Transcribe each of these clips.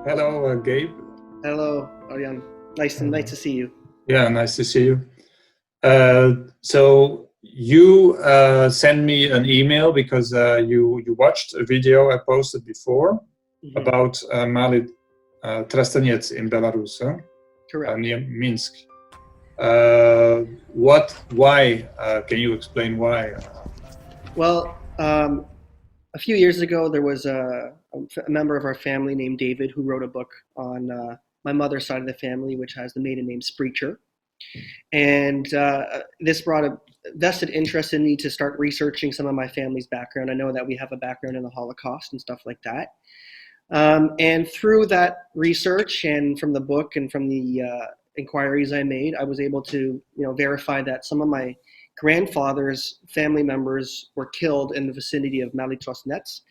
Hello, Gabe. Hello, Ariane. Nice to see you. Yeah, nice to see you. So you sent me an email because you watched a video I posted before about Maly Trostenets in Belarus, Correct. near Minsk. Why? Can you explain why? Well, a few years ago, there was a member of our family named David who wrote a book on my mother's side of the family, which has the maiden name Sprecher. And this brought a vested interest in me to start researching some of my family's background. I know that we have a background in the Holocaust and stuff like that. And through that research and from the book and from the inquiries I made, I was able to verify that some of my grandfather's family members were killed in the vicinity of Maly Trostenets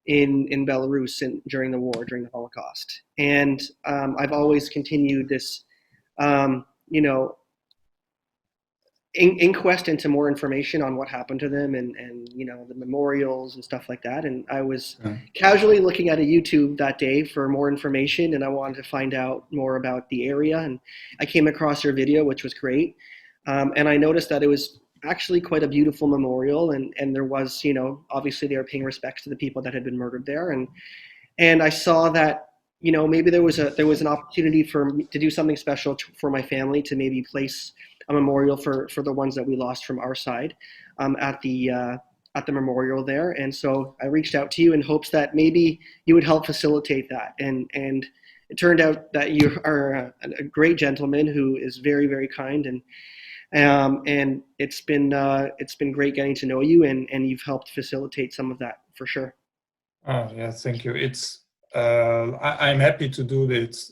in Belarus during the war, during the Holocaust. And I've always continued this, inquest into more information on what happened to them and the memorials and stuff like that. And I was casually looking at a YouTube that day for more information, and I wanted to find out more about the area. And I came across your video, which was great. And I noticed that it was actually quite a beautiful memorial, and there was, obviously they were paying respects to the people that had been murdered there. And I saw that, maybe there was an opportunity for me to do something special for my family, to maybe place a memorial for the ones that we lost from our side at the memorial there. And so I reached out to you in hopes that maybe you would help facilitate that. And it turned out that you are a great gentleman who is very, very kind, and it's been great getting to know you, and you've helped facilitate some of that for sure. Oh yeah, thank you. I'm happy to do this.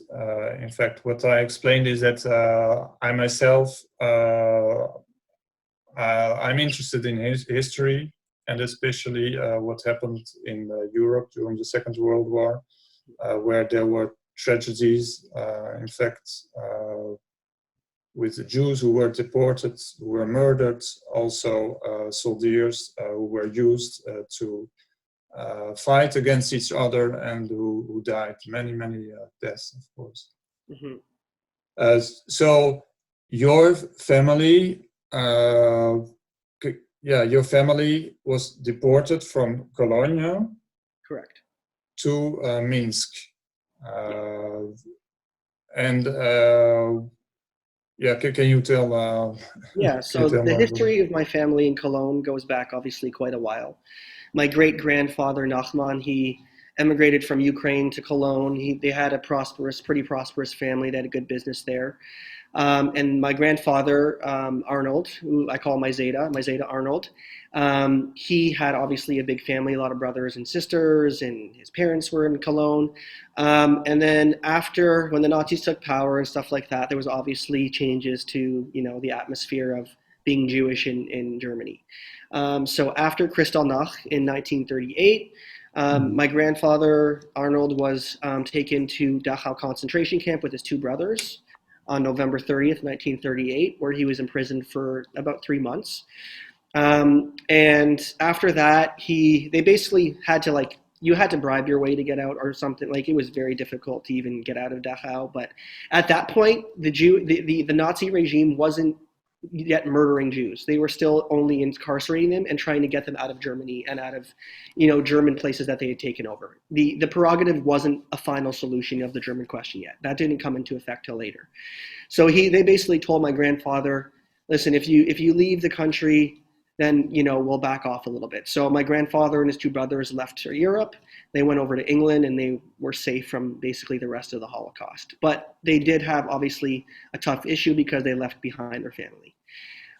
In fact, what I explained is that I myself I'm interested in history, and especially what happened in Europe during the Second World War, where there were tragedies. In fact, with the Jews who were deported, who were murdered, also soldiers who were used to fight against each other and who died, many deaths, of course. So your family, your family was deported from Cologne, correct, to Minsk, and can you tell? So the history of my family in Cologne goes back obviously quite a while. My great-grandfather, Nachman, he emigrated from Ukraine to Cologne. They had a pretty prosperous family. They had a good business there. And my grandfather, Arnold, who I call my Zeta Arnold, he had obviously a big family, a lot of brothers and sisters, and his parents were in Cologne. And then after, when the Nazis took power and stuff like that, there was obviously changes to, the atmosphere of being Jewish in Germany. So after Kristallnacht in 1938, my grandfather, Arnold, was taken to Dachau concentration camp with his two brothers on November 30th, 1938, where he was imprisoned for about 3 months. And after that, they basically had to, you had to bribe your way to get out or something. It was very difficult to even get out of Dachau. But at that point, the Nazi regime wasn't yet murdering Jews. They were still only incarcerating them and trying to get them out of Germany and out of, German places that they had taken over. The prerogative wasn't a final solution of the German question yet. That didn't come into effect till later. So they basically told my grandfather, listen, if you leave the country, then, we'll back off a little bit. So my grandfather and his two brothers left for Europe. They went over to England, and they were safe from basically the rest of the Holocaust. But they did have, obviously, a tough issue because they left behind their family.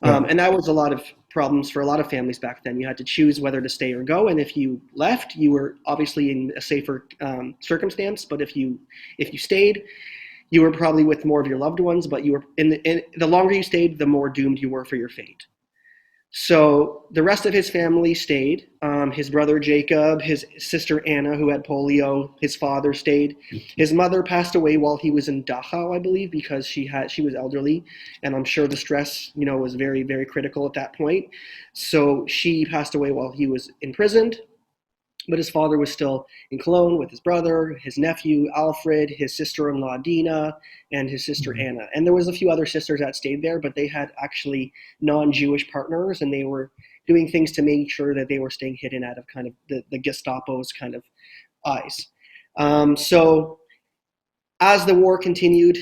And that was a lot of problems for a lot of families back then. You had to choose whether to stay or go. And if you left, you were obviously in a safer circumstance. But if you stayed, you were probably with more of your loved ones. But you were the longer you stayed, the more doomed you were for your fate. So the rest of his family stayed. His brother Jakob, his sister Anna, who had polio, his father stayed. His mother passed away while he was in Dachau, I believe, because she was elderly, and I'm sure the stress, was very, very critical at that point. So she passed away while he was imprisoned. but his father was still in Cologne with his brother, his nephew, Alfred, his sister-in-law, Dina, and his sister, Anna. And there was a few other sisters that stayed there, but they had actually non-Jewish partners, and they were doing things to make sure that they were staying hidden out of kind of the Gestapo's kind of eyes. So as the war continued,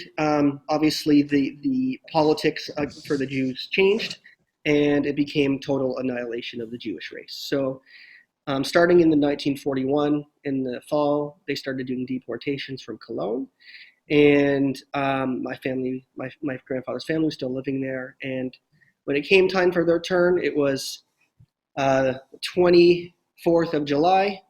obviously the politics for the Jews changed, and it became total annihilation of the Jewish race. So starting in the 1941, in the fall, they started doing deportations from Cologne, and my grandfather's family was still living there. And when it came time for their turn, it was 24th of July,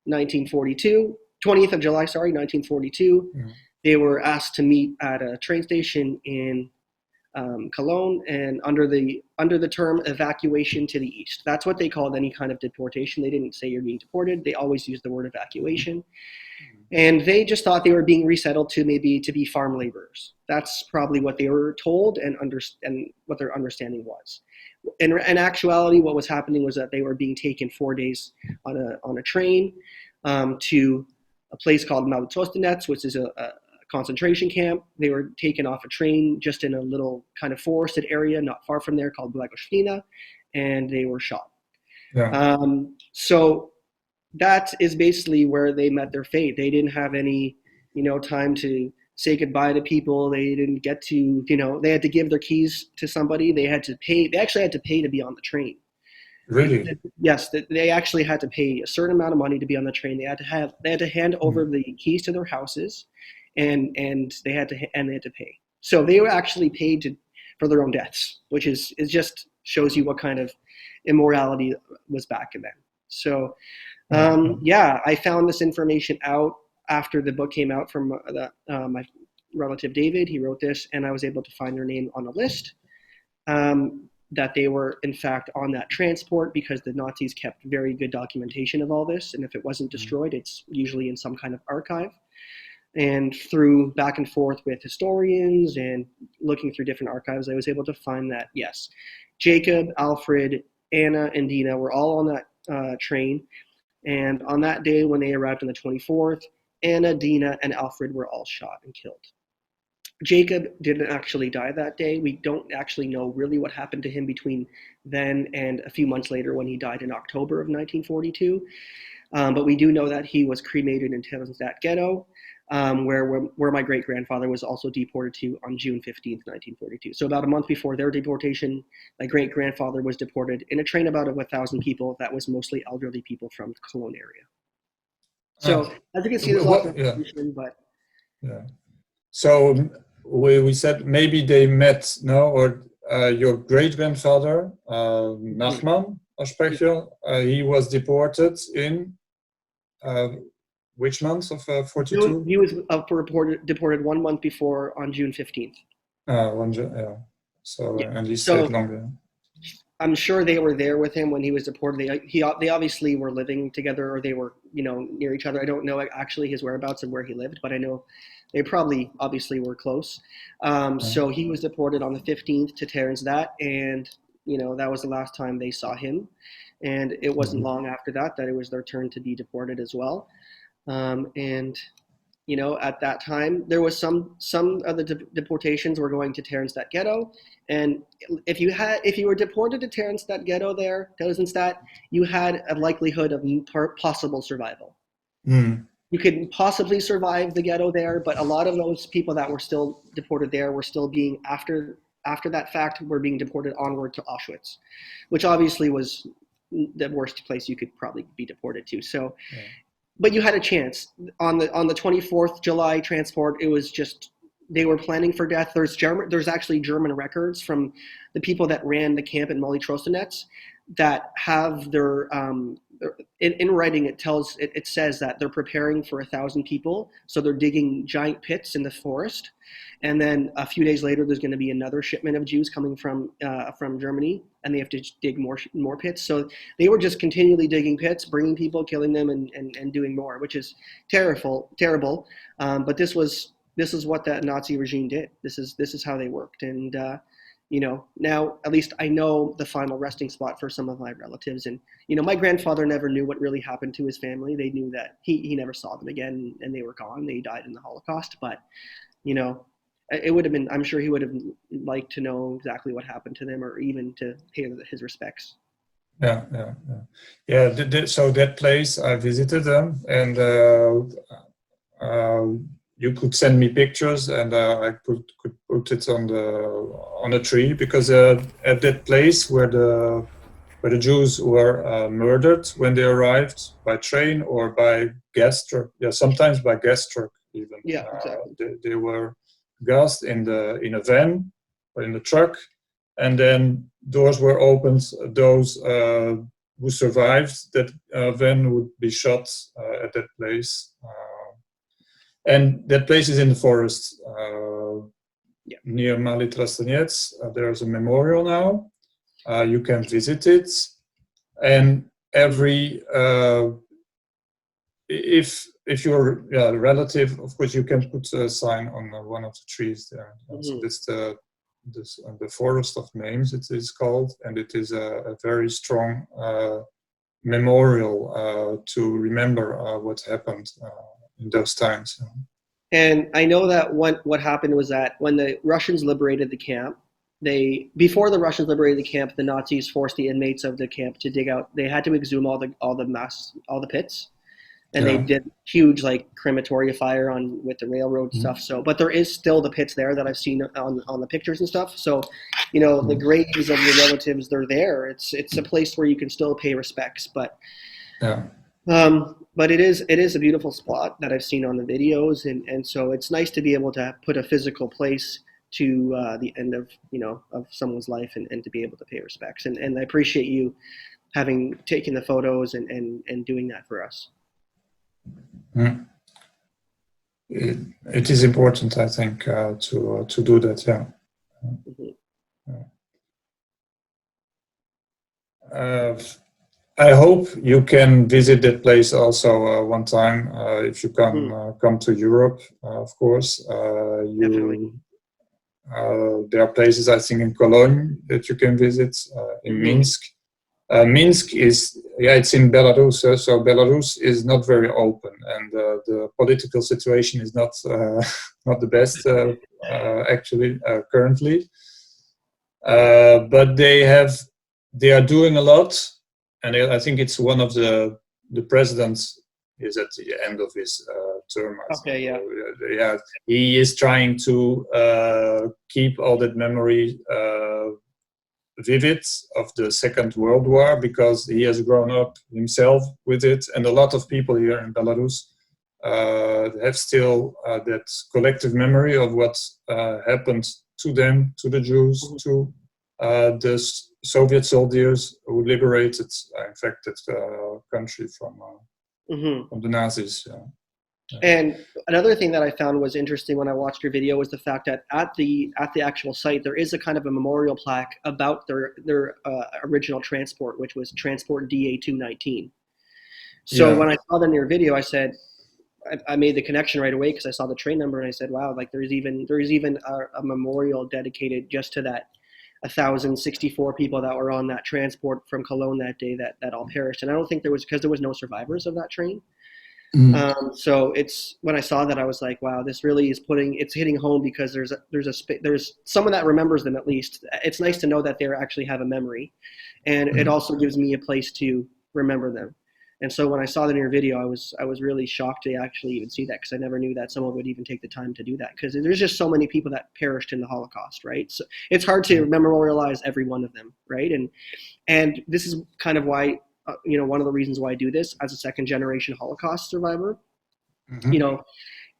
1942. 20th of July, 1942. Yeah. They were asked to meet at a train station in Cologne, and under the term evacuation to the east. That's what they called any kind of deportation. They didn't say you're being deported. They always used the word evacuation. And they just thought they were being resettled to be farm laborers. That's probably what they were told and what their understanding was. In actuality, what was happening was that they were being taken 4 days on a train to a place called Maly Trostenets, which is a concentration camp. They were taken off a train just in a little kind of forested area not far from there called Dina, and they were shot. Yeah. So that is basically where they met their fate. They didn't have any, time to say goodbye to people. They didn't get to, they had to give their keys to somebody. They had to pay. They actually had to pay to be on the train. Really? Yes, they actually had to pay a certain amount of money to be on the train. They had to hand over the keys to their houses, and they had to pay. So they were actually paid for their own deaths, which is just shows you what kind of immorality was back then. So I found this information out after the book came out from my relative David. He wrote this, and I was able to find their name on a list. That they were, in fact, on that transport, because the Nazis kept very good documentation of all this. And if it wasn't destroyed, it's usually in some kind of archive. And through back and forth with historians and looking through different archives, I was able to find that, yes, Jakob, Alfred, Anna, and Dina were all on that train. And on that day, when they arrived on the 24th, Anna, Dina, and Alfred were all shot and killed. Jakob didn't actually die that day. We don't actually know really what happened to him between then and a few months later when he died in October of 1942. But we do know that he was cremated in Theresienstadt ghetto, where my great-grandfather was also deported to on June 15th, 1942. So about a month before their deportation, my great-grandfather was deported in a train about 1,000 people that was mostly elderly people from the Cologne area. So as you can see, there's lots of information, but... Yeah. So we said maybe they met, or your great-grandfather, Nachman Sprecher, he was deported in which month of 42? He was deported 1 month before on June 15th. So, and he stayed longer. I'm sure they were there with him when he was deported. They obviously were living together, or they were, near each other. I don't know actually his whereabouts and where he lived, but I know they probably obviously were close. So he was deported on the 15th to Theresienstadt, and that was the last time they saw him. And it wasn't long after that it was their turn to be deported as well. At that time, there was some of the deportations were going to Theresienstadt ghetto, and if you were deported to Theresienstadt ghetto Theresienstadt, you had a likelihood of possible survival. You could possibly survive the ghetto there, but a lot of those people that were still deported there were still being after that fact were being deported onward to Auschwitz, which obviously was the worst place you could probably be deported to. So. Yeah. But you had a chance on the 24th July transport. It was just they were planning for death. There's actually German records from the people that ran the camp in Maly Trostenets that have their in writing. It says that they're preparing for 1,000 people, so they're digging giant pits in the forest, and then a few days later there's going to be another shipment of Jews coming from Germany, and they have to dig more pits. So they were just continually digging pits, bringing people, killing them, and doing more, which is terrible. But this is what that Nazi regime did. This is how they worked, and now at least I know the final resting spot for some of my relatives. And, my grandfather never knew what really happened to his family. They knew that he never saw them again, and they were gone. They died in the Holocaust. But, it would have been, I'm sure he would have liked to know exactly what happened to them, or even to pay his respects. So that place I visited them, and you could send me pictures, and I could put it on a tree, because at that place where the Jews were murdered when they arrived by train or by gas truck, sometimes by gas truck even. Yeah, exactly. They were gassed in a van or in the truck, and then doors were opened. Those who survived that van would be shot at that place. And that place is in the forest near Maly Trostenets. There's a memorial now. You can visit it, and if you're a relative, of course, you can put a sign on one of the trees there. So this the Forest of Names, it is called, and it is a very strong memorial to remember what happened in those times. And I know that what happened was that when the Russians liberated the camp, before the Russians liberated the camp, the Nazis forced the inmates of the camp to dig out. They had to exhume all the pits, and they did huge crematoria fire with the railroad stuff. So, but there is still the pits there that I've seen on the pictures and stuff. So, the graves of your relatives, they're there. It's a place where you can still pay respects, but. But it is a beautiful spot that I've seen on the videos, and so it's nice to be able to put a physical place to the end of of someone's life, and to be able to pay respects. And I appreciate you having taken the photos and doing that for us. It is important, I think, to do that. Yeah. I hope you can visit that place also one time if you can come to Europe. Of course, Definitely. There are places, I think, in Cologne that you can visit. In Minsk. Minsk is it's in Belarus, so Belarus is not very open, and the political situation is not not the best actually currently. But they are doing a lot. And I think it's one of the presidents is at the end of his term. Okay, yeah. He is trying to keep all that memory vivid of the Second World War, because he has grown up himself with it, and a lot of people here in Belarus have still that collective memory of what happened to them, to the Jews, to the Soviet soldiers who liberated, in fact, that country from the Nazis. And another thing that I found was interesting when I watched your video was the fact that at the actual site there is a kind of a memorial plaque about their original transport, which was Transport DA-219. So when I saw that in your video, I said, I made the connection right away because I saw the train number, and I said, wow, there's even a memorial dedicated just to that 1,064 people that were on that transport from Cologne that day that all perished. And I don't think because there was no survivors of that train. So it's, when I saw that, I was like, wow, this really is it's hitting home, because there's someone that remembers them at least. It's nice to know that they actually have a memory, and it also gives me a place to remember them. And so when I saw that in your video, I was really shocked to actually even see that, because I never knew that someone would even take the time to do that, because there's just so many people that perished in the Holocaust, right? So it's hard to memorialize every one of them, right? And this is kind of why, one of the reasons why I do this as a second generation Holocaust survivor.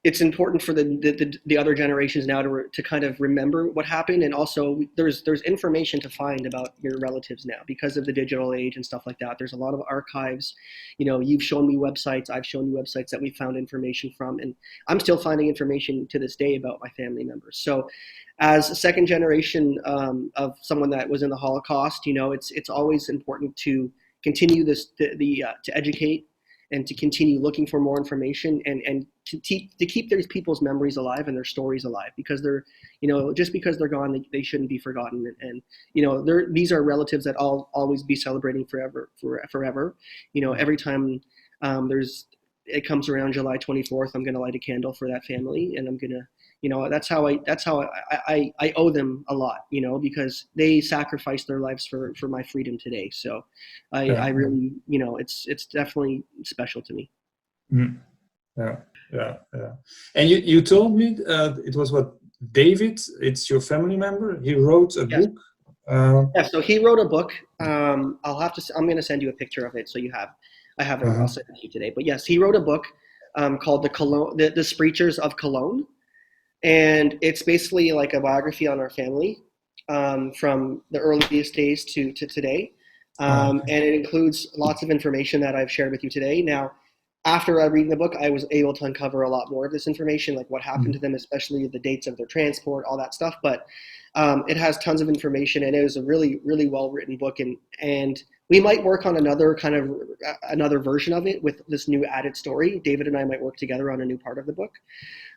It's important for the other generations now to kind of remember what happened, and also there's information to find about your relatives now because of the digital age and stuff like that. There's a lot of archives. You've shown me websites, I've shown you websites that we found information from, and I'm still finding information to this day about my family members. So as a second generation of someone that was in the Holocaust, it's always important to continue this to educate and to continue looking for more information and to keep these people's memories alive and their stories alive, because they're, just because they're gone, they shouldn't be forgotten. And these are relatives that I'll always be celebrating forever. Every time it comes around July 24th, I'm going to light a candle for that family, and I'm going to, that's how I owe them a lot, because they sacrificed their lives for my freedom today. So I really, it's definitely special to me. Mm. Yeah. And you told me it was David, it's your family member. He wrote a book. So he wrote a book. I'm going to send you a picture of it so you have. I have it. I'll send it to you today. But yes, he wrote a book called the Sprechers of Cologne, and it's basically like a biography on our family from the earliest days to today, and it includes lots of information that I've shared with you today. Now, after I read the book, I was able to uncover a lot more of this information, like what happened to them, especially the dates of their transport, all that stuff. But it has tons of information, and it was a really, really well-written book. And we might work on another version of it with this new added story. David and I might work together on a new part of the book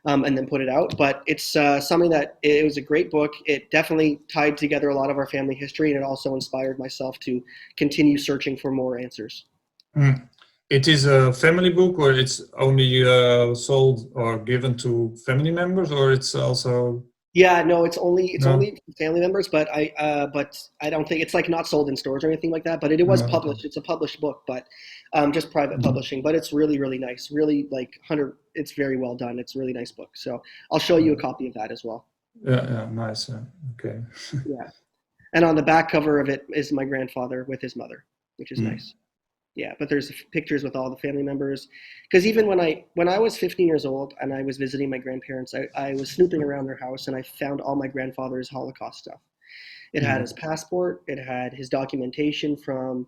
and then put it out. But it's something that it was a great book. It definitely tied together a lot of our family history, and it also inspired myself to continue searching for more answers. It is a family book, or it's only sold or given to family members, or it's also... Yeah, no, it's only family members, but I don't think it's like not sold in stores or anything like that. But it was published. It's a published book, but just private publishing. But it's really, really nice. Really, it's very well done. It's a really nice book. So I'll show you a copy of that as well. Yeah, nice. Okay. Yeah, and on the back cover of it is my grandfather with his mother, which is nice. Yeah, but there's pictures with all the family members. Because even when I was 15 years old and I was visiting my grandparents, I was snooping around their house, and I found all my grandfather's Holocaust stuff. It had his passport. It had his documentation from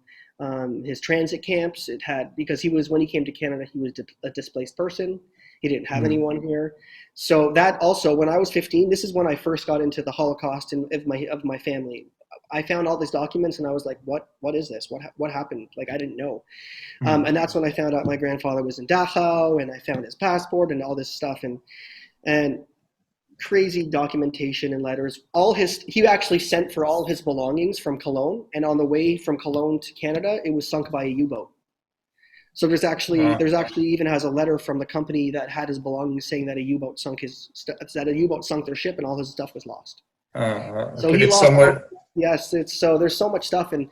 his transit camps. It had, because when he came to Canada, he was a displaced person. He didn't have anyone here. So that also, when I was 15, this is when I first got into the Holocaust of my family. I found all these documents, and I was like, what is this? What happened? Like, I didn't know. And that's when I found out my grandfather was in Dachau, and I found his passport and all this stuff, and crazy documentation and letters. He actually sent for all his belongings from Cologne, and on the way from Cologne to Canada, it was sunk by a U-boat. So there's actually even has a letter from the company that had his belongings saying that a U-boat sunk their ship, and all his stuff was lost. So he lost somewhere. Yes, so there's so much stuff, and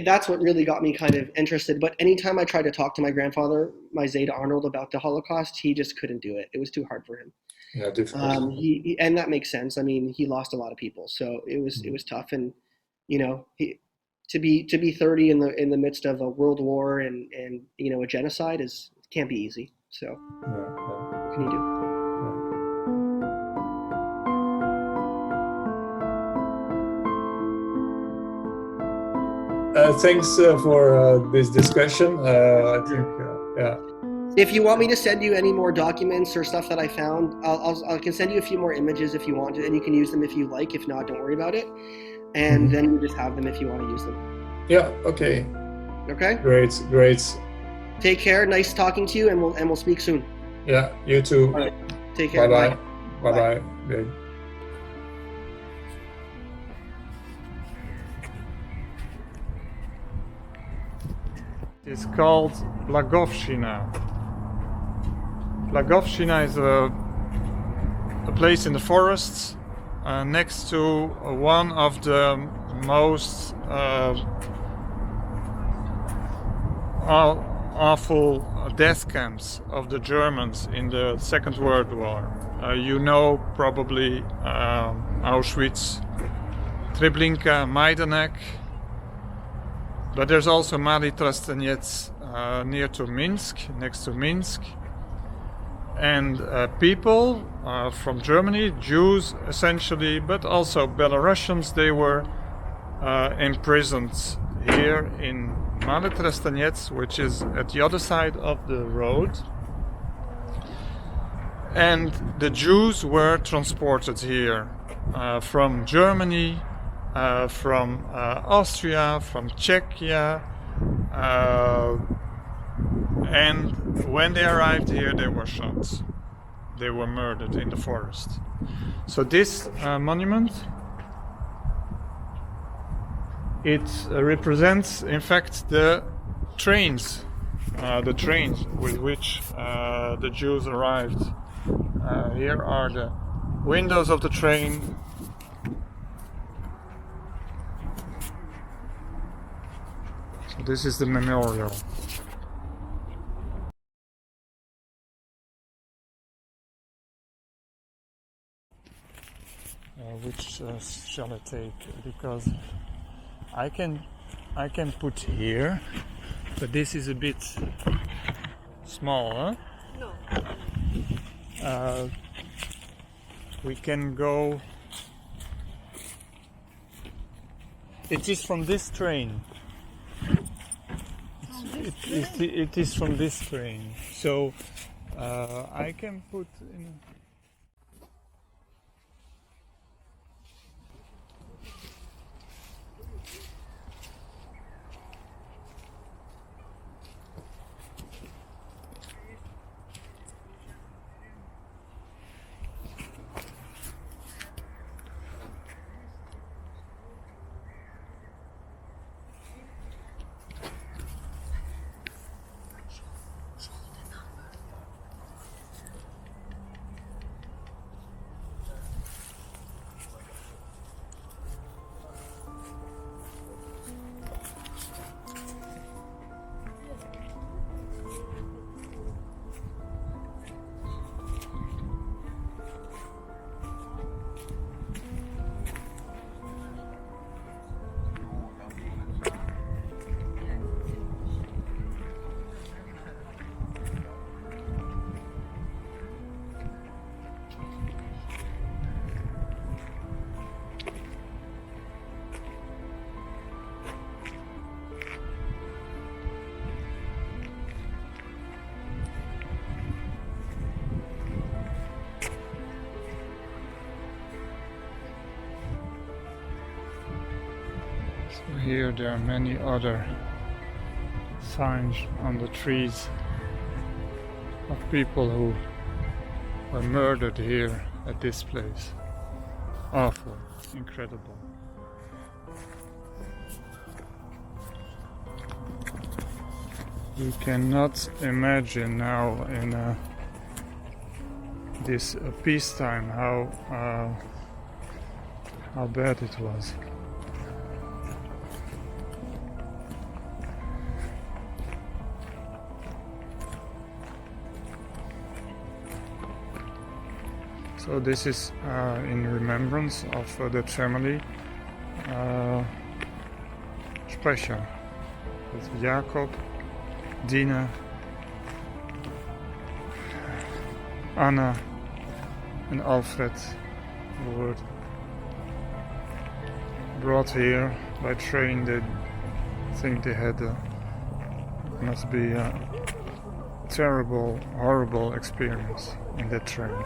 that's what really got me kind of interested. But anytime I tried to talk to my grandfather, my Zeta Arnold, about the Holocaust, he just couldn't do it. It was too hard for him. Yeah, difficult. And that makes sense. I mean, he lost a lot of people, so it was tough. And to be 30 in the midst of a world war and a genocide can't be easy. So what can you do? Thanks for this discussion. I think, If you want me to send you any more documents or stuff that I found, I can send you a few more images if you want to, and you can use them if you like. If not, don't worry about it. And then you just have them if you want to use them. Yeah. Okay. Okay. Great. Take care. Nice talking to you, and we'll speak soon. Yeah. You too. All right. Take care. Bye. It's called Blagovщина. Blagovщина is a place in the forests next to one of the most awful death camps of the Germans in the Second World War. Probably Auschwitz, Treblinka, Majdanek. But there's also Maly Trostenets next to Minsk. And people from Germany, Jews essentially, but also Belarusians, they were imprisoned here in Maly Trostenets, which is at the other side of the road. And the Jews were transported here from Germany, from Austria, from Czechia, And when they arrived here, they were shot. They were murdered in the forest. So this monument, it represents, in fact, the trains with which the Jews arrived. Here are the windows of the train. So this is the memorial. Which shall I take? Because I can put here, but this is a bit small, huh? No. We can go. It is from this train. It is from this train. So I can put in. Here there are many other signs on the trees of people who were murdered here at this place. Awful, incredible. You cannot imagine now in this peacetime how bad it was. So this is in remembrance of the family Sprecher with Jakob, Dina, Anna and Alfred, who were brought here by train. They think they had must be a terrible, horrible experience in that train.